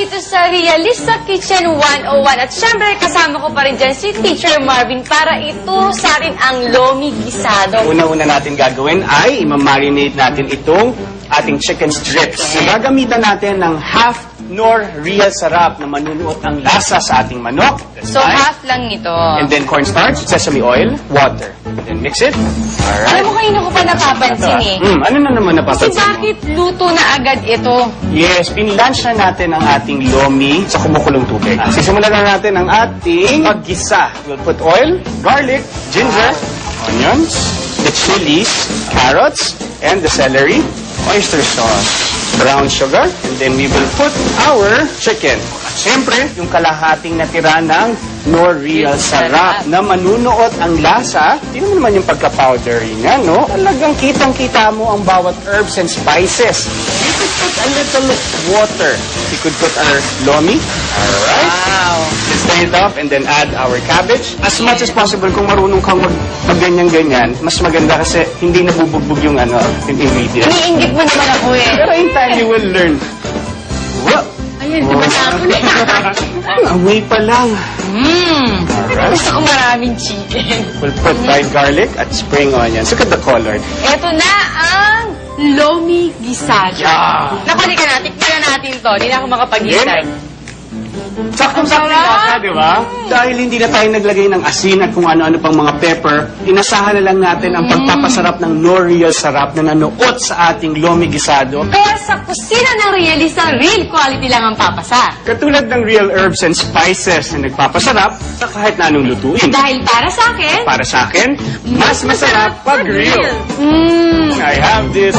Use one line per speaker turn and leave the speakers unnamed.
dito sa Realista Kitchen 101. At syempre, kasama ko pa rin dyan si Teacher Marvin para ituro sa atin ang lomi gisado.
Una-una natin gagawin ay imamarinate natin itong ating chicken strips. Gagamitan natin ng half nor real sarap na manunuot ang lasa sa ating manok.
So, half lang ito.
And then cornstarch, sesame oil, water. And then mix it. Alright.
Alam mo, kanina ko pa napapansin eh.
Ano na naman napapansin
Kasi bakit luto na agad ito?
Yes, pinlunch na natin ang ating lomi sa kumukulong tubig. Sisimulan na natin ang ating paggisa. We'll put oil, garlic, ginger, onions, the chilies, carrots, and the celery, oyster sauce, brown sugar, and then we will put our chicken. At syempre, yung kalahating natira ng no real sarap na manunuot ang lasa. Tingnan mo naman yung pagka-powdery niya, no? Talagang kitang-kita mo ang bawat herbs and spices. We could put a little water. We could put our lomi. Alright.
Wow.
Let's turn it up and then add our cabbage. As much as possible, kung marunong kang mag-ganyan-ganyan, mas maganda kasi hindi nabubugbog yung ingredients.
Iniinggit mo naman ako eh.
Pero in time, you will learn. Wow!
Ayun, diba tapon eh.
Amoy pa lang. Alright.
Gusto ko maraming chicken.
We'll put fried garlic at spring onions. Look at the color.
Ito na ang lomi gisado.
Yeah.
Nakuli ka na, tikman na natin to. Hindi na ako makapag-isay.
Saktong-sakto lasa, di ba? Dahil hindi na tayo naglagay ng asin at kung ano-ano pang mga pepper, inasahan na lang natin ang pagpapasarap ng no real sarap na nanuot sa ating lomi gisado.
Kaya sa kusina ng Realista, real quality lang ang papasa.
Katulad ng real herbs and spices na nagpapasarap sa kahit na anong lutuin.
Dahil para sa akin,
Mas masarap pag real. I have this.